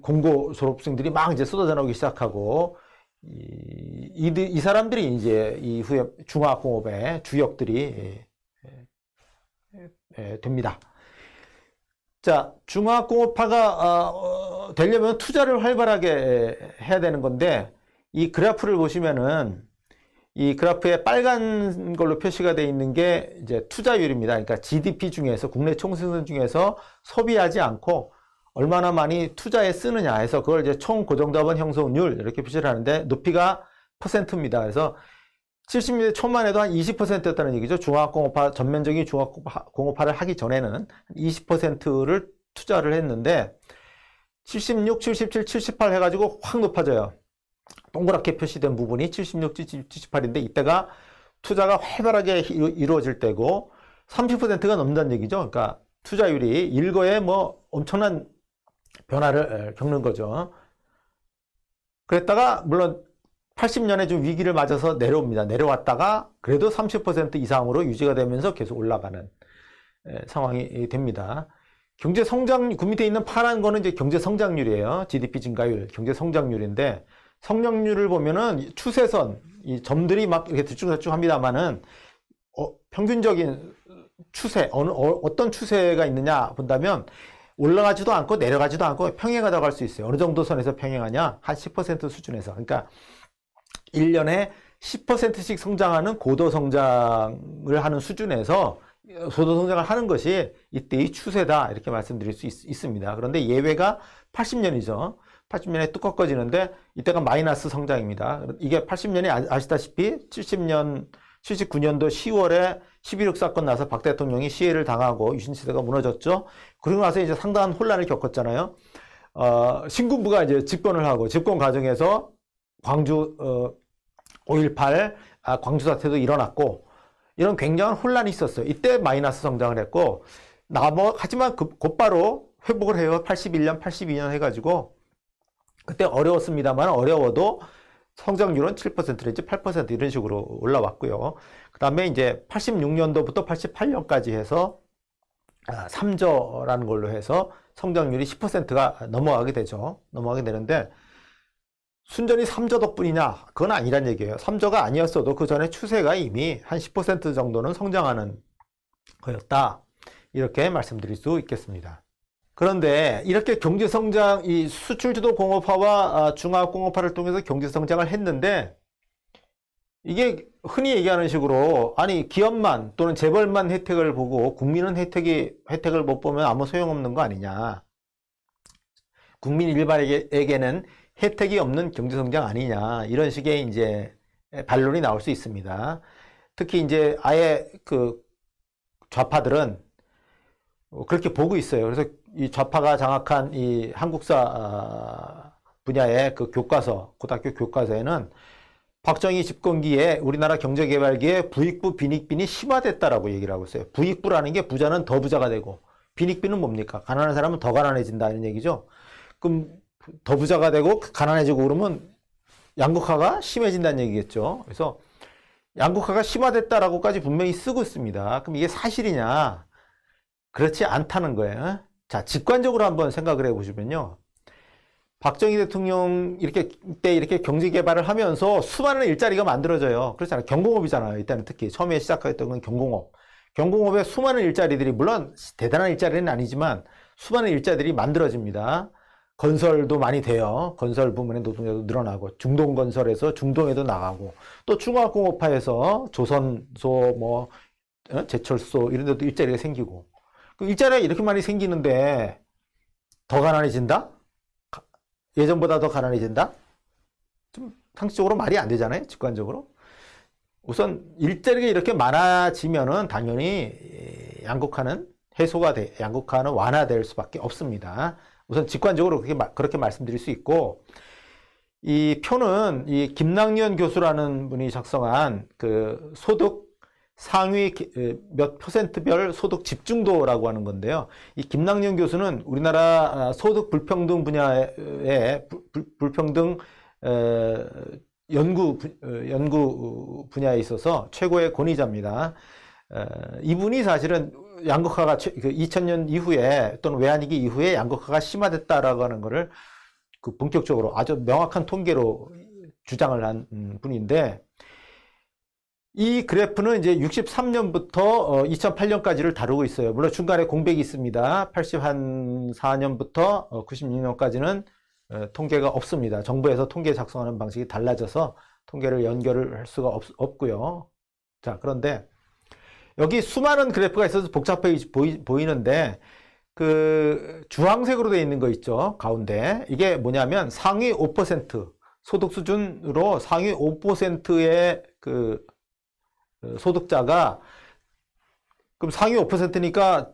공고 졸업생들이 막 이제 쏟아져 나오기 시작하고, 이 사람들이 이제 이후에 중화공업의 주역들이 됩니다. 자, 중화공업화가 되려면 투자를 활발하게 해야 되는 건데, 이 그래프를 보시면은 이 그래프에 빨간 걸로 표시가 되어 있는 게 이제 투자율입니다. 그러니까 GDP 중에서, 국내 총생산 중에서 소비하지 않고 얼마나 많이 투자에 쓰느냐 해서 그걸 이제 총 고정자본 형성률 이렇게 표시를 하는데, 높이가 %입니다. 그래서 70년대 초만 해도 한 20%였다는 얘기죠. 전면적인 중화공업화를 하기 전에는 20%를 투자를 했는데, 76, 77, 78 해가지고 확 높아져요. 동그랗게 표시된 부분이 76, 78인데, 이때가 투자가 활발하게 이루어질 때고 30%가 넘는다는 얘기죠. 그러니까 투자율이 일거에 뭐 엄청난 변화를 겪는 거죠. 그랬다가 물론 80년에 좀 위기를 맞아서 내려옵니다. 내려왔다가 그래도 30% 이상으로 유지가 되면서 계속 올라가는 상황이 됩니다. 경제 성장, 그 밑에 있는 파란 거는 이제 경제 성장률이에요. GDP 증가율, 경제 성장률인데 성장률을 보면은 추세선, 이 점들이 막 이렇게 들쭉들쭉 합니다만은 평균적인 추세, 어떤 추세가 있느냐 본다면 올라가지도 않고 내려가지도 않고 평행하다고 할 수 있어요. 어느 정도 선에서 평행하냐? 한 10% 수준에서. 그러니까 1년에 10%씩 성장하는 고도 성장을 하는 수준에서 고도 성장을 하는 것이 이때의 추세다 이렇게 말씀드릴 수 있습니다. 그런데 예외가 80년이죠. 80년에 뚝 꺾어지는데 이때가 마이너스 성장입니다. 이게 80년이 아시다시피 79년도 10월에 11.6 사건 나서 박 대통령이 시해를 당하고 유신시대가 무너졌죠. 그리고 나서 이제 상당한 혼란을 겪었잖아요. 신군부가 이제 집권을 하고 집권 과정에서 광주 5.18 광주 사태도 일어났고 이런 굉장한 혼란이 있었어요. 이때 마이너스 성장을 했고 하지만 곧바로 회복을 해요. 81년, 82년 해가지고 그때 어려웠습니다만 어려워도 성장률은 7%내지 8% 이런 식으로 올라왔고요. 그 다음에 이제 86년도부터 88년까지 해서 3저라는 걸로 해서 성장률이 10%가 넘어가게 되죠. 넘어가게 되는데 순전히 3저 덕분이냐? 그건 아니란 얘기예요. 3저가 아니었어도 그 전에 추세가 이미 한 10% 정도는 성장하는 거였다. 이렇게 말씀드릴 수 있겠습니다. 그런데 이렇게 경제성장, 이 수출주도 공업화와 중화공업화를 통해서 경제성장을 했는데 이게 흔히 얘기하는 식으로 아니 기업만 또는 재벌만 혜택을 보고 국민은 혜택을 못 보면 아무 소용없는 거 아니냐. 국민 일반에게는 혜택이 없는 경제성장 아니냐. 이런 식의 이제 반론이 나올 수 있습니다. 특히 이제 아예 그 좌파들은 그렇게 보고 있어요. 그래서 이 좌파가 장악한 이 한국사 분야의 그 교과서, 고등학교 교과서에는 박정희 집권기에 우리나라 경제개발기에 부익부 빈익빈이 심화됐다라고 얘기를 하고 있어요. 부익부라는 게 부자는 더 부자가 되고 빈익빈은 뭡니까? 가난한 사람은 더 가난해진다는 얘기죠. 그럼 더 부자가 되고 가난해지고 그러면 양극화가 심해진다는 얘기겠죠. 그래서 양극화가 심화됐다라고까지 분명히 쓰고 있습니다. 그럼 이게 사실이냐? 그렇지 않다는 거예요. 자, 직관적으로 한번 생각을 해보시면요. 박정희 대통령 이렇게 경제 개발을 하면서 수많은 일자리가 만들어져요. 그렇잖아요. 경공업이잖아요. 이때는 특히 처음에 시작했던 건 경공업. 경공업에 수많은 일자리들이 물론 대단한 일자리는 아니지만 수많은 일자리들이 만들어집니다. 건설도 많이 돼요. 건설 부문의 노동자도 늘어나고 중동건설에서 중동에도 나가고 또 중화공업화에서 조선소 제철소 이런 데도 일자리가 생기고 그 일자리가 이렇게 많이 생기는데 더 가난해진다? 예전보다 더 가난해진다? 좀 상식적으로 말이 안 되잖아요. 직관적으로. 우선 일자리가 이렇게 많아지면은 당연히 양극화는 양극화는 완화될 수밖에 없습니다. 우선 직관적으로 그렇게 말씀드릴 수 있고, 이 표는 이 김낙년 교수라는 분이 작성한 그 소득 상위 몇 %별 소득 집중도라고 하는 건데요. 이 김낙년 교수는 우리나라 소득 불평등 분야의 불평등 연구 분야에 있어서 최고의 권위자입니다. 이분이 사실은 양극화가 2000년 이후에 또는 외환위기 이후에 양극화가 심화됐다라고 하는 것을 그 본격적으로 아주 명확한 통계로 주장을 한 분인데, 이 그래프는 이제 63년부터 2008년까지를 다루고 있어요. 물론 중간에 공백이 있습니다. 84년부터 96년까지는 통계가 없습니다. 정부에서 통계 작성하는 방식이 달라져서 통계를 연결을 할 수가 없고요. 자, 그런데 여기 수많은 그래프가 있어서 복잡해 보이는데 그 주황색으로 되어 있는 거 있죠. 가운데. 이게 뭐냐면 상위 5% 소득 수준으로 상위 5%의 그 소득자가, 그럼 상위 5%니까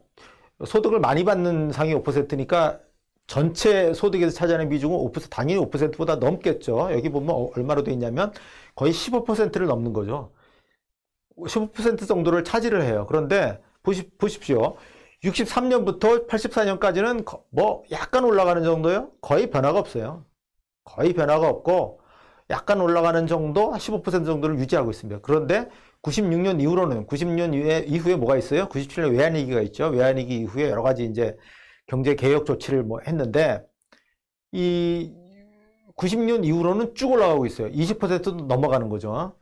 소득을 많이 받는 상위 5%니까 전체 소득에서 차지하는 비중은 5%, 당연히 5%보다 넘겠죠. 여기 보면 얼마로 되어 있냐면 거의 15%를 넘는 거죠. 15% 정도를 차지를 해요. 그런데 보십시오. 63년부터 84년까지는 뭐 약간 올라가는 정도요? 거의 변화가 없어요. 거의 변화가 없고 약간 올라가는 정도, 15% 정도를 유지하고 있습니다. 그런데 96년 이후로는 90년 이후에 뭐가 있어요? 97년 외환위기가 있죠. 외환위기 이후에 여러 가지 이제 경제 개혁 조치를 뭐 했는데 이 90년 이후로는 쭉 올라가고 있어요. 20%도 넘어가는 거죠.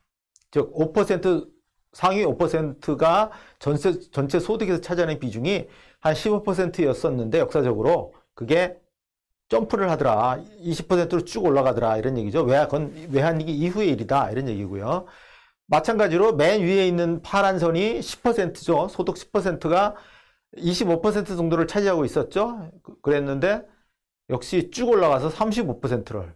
즉 5% 상위 5%가 전체 소득에서 차지하는 비중이 한 15%였었는데 역사적으로 그게 점프를 하더라. 20%로 쭉 올라가더라. 이런 얘기죠. 외환위기 이후의 일이다. 이런 얘기고요. 마찬가지로 맨 위에 있는 파란 선이 10%죠. 소득 10%가 25% 정도를 차지하고 있었죠. 그랬는데 역시 쭉 올라가서 35%를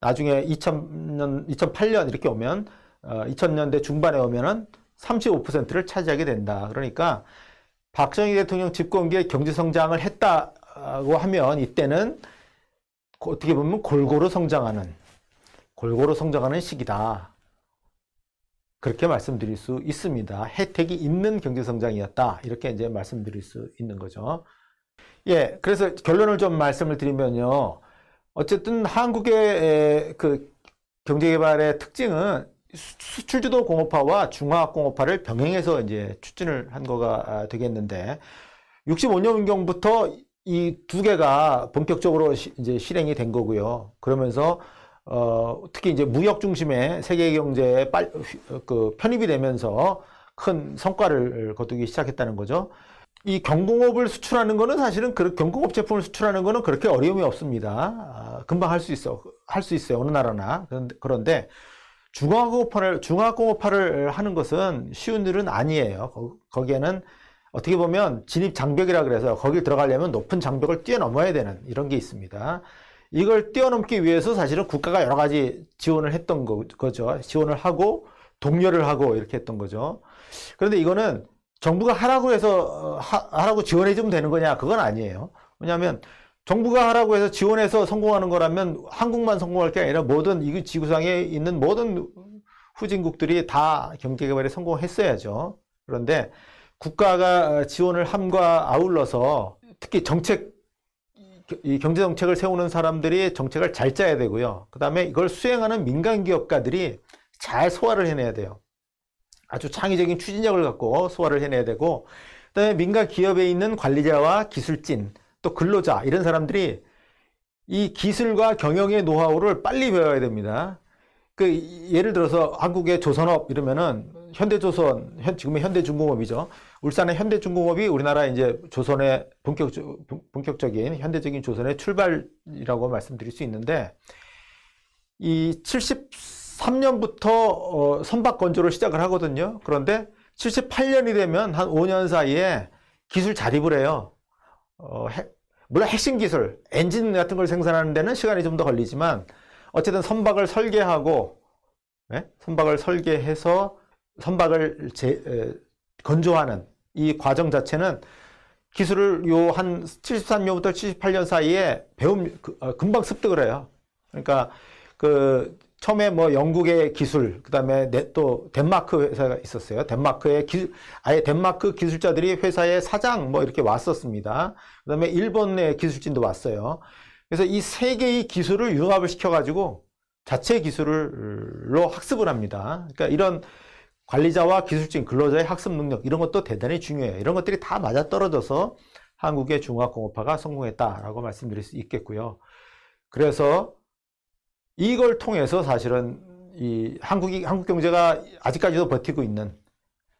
나중에 2008년 이렇게 오면 2000년대 중반에 오면은 35%를 차지하게 된다. 그러니까 박정희 대통령 집권기에 경제 성장을 했다고 하면 이때는 어떻게 보면 골고루 성장하는 시기다. 그렇게 말씀드릴 수 있습니다. 혜택이 있는 경제 성장이었다. 이렇게 이제 말씀드릴 수 있는 거죠. 예, 그래서 결론을 좀 말씀을 드리면요. 어쨌든 한국의 그 경제개발의 특징은 수출주도 공업화와 중화학공업화를 병행해서 이제 추진을 한 거가 되겠는데 65년경부터 이 두 개가 본격적으로 이제 실행이 된 거고요. 그러면서 특히 이제 무역 중심의 세계 경제에 편입이 되면서 큰 성과를 거두기 시작했다는 거죠. 이 경공업을 수출하는 거는 사실은 경공업 제품을 수출하는 거는 그렇게 어려움이 없습니다. 금방 할 수 있어요. 어느 나라나. 그런데 중화공업화를 하는 것은 쉬운 일은 아니에요. 거기에는 어떻게 보면 진입 장벽이라 그래서 거기 들어가려면 높은 장벽을 뛰어넘어야 되는 이런 게 있습니다. 이걸 뛰어넘기 위해서 사실은 국가가 여러 가지 지원을 했던 거죠. 지원을 하고 독려를 하고 이렇게 했던 거죠. 그런데 이거는 정부가 하라고 해서 하라고 지원해주면 되는 거냐? 그건 아니에요. 왜냐하면 정부가 하라고 해서 지원해서 성공하는 거라면 한국만 성공할 게 아니라 모든 이 지구상에 있는 모든 후진국들이 다 경제개발에 성공했어야죠. 그런데 국가가 지원을 함과 아울러서 특히 이 경제정책을 세우는 사람들이 정책을 잘 짜야 되고요. 그 다음에 이걸 수행하는 민간기업가들이 잘 소화를 해내야 돼요. 아주 창의적인 추진력을 갖고 소화를 해내야 되고, 그 다음에 민간기업에 있는 관리자와 기술진, 또 근로자 이런 사람들이 이 기술과 경영의 노하우를 빨리 배워야 됩니다. 예를 들어서 한국의 조선업 이러면은 현대조선, 지금의 현대중공업이죠. 울산의 현대중공업이 우리나라 이제 조선의 본격적인 현대적인 조선의 출발이라고 말씀드릴 수 있는데, 이 73년부터 선박 건조를 시작을 하거든요. 그런데 78년이 되면 한 5년 사이에 기술 자립을 해요. 물론 핵심 기술, 엔진 같은 걸 생산하는 데는 시간이 좀 더 걸리지만 어쨌든 선박을 설계하고 선박을 설계해서 선박을 건조하는 이 과정 자체는 기술을 요 한 73년부터 78년 사이에 금방 습득을 해요. 그러니까 처음에 뭐 영국의 기술, 그 다음에 또 덴마크 회사가 있었어요. 아예 덴마크 기술자들이 회사의 사장 뭐 이렇게 왔었습니다. 그 다음에 일본의 기술진도 왔어요. 그래서 이 세 개의 기술을 융합을 시켜가지고 자체 기술로 학습을 합니다. 그러니까 이런 관리자와 기술진, 근로자의 학습 능력 이런 것도 대단히 중요해요. 이런 것들이 다 맞아떨어져서 한국의 중화공업화가 성공했다라고 말씀드릴 수 있겠고요. 그래서 이걸 통해서 사실은 한국 경제가 아직까지도 버티고 있는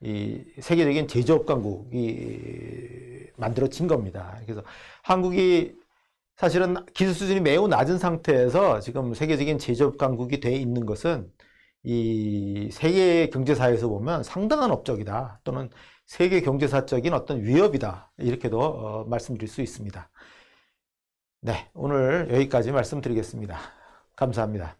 이 세계적인 제조업 강국이 만들어진 겁니다. 그래서 한국이 사실은 기술 수준이 매우 낮은 상태에서 지금 세계적인 제조업 강국이 돼 있는 것은 이 세계 경제사에서 보면 상당한 업적이다, 또는 세계 경제사적인 어떤 위협이다, 이렇게도 말씀드릴 수 있습니다. 네, 오늘 여기까지 말씀드리겠습니다. 감사합니다.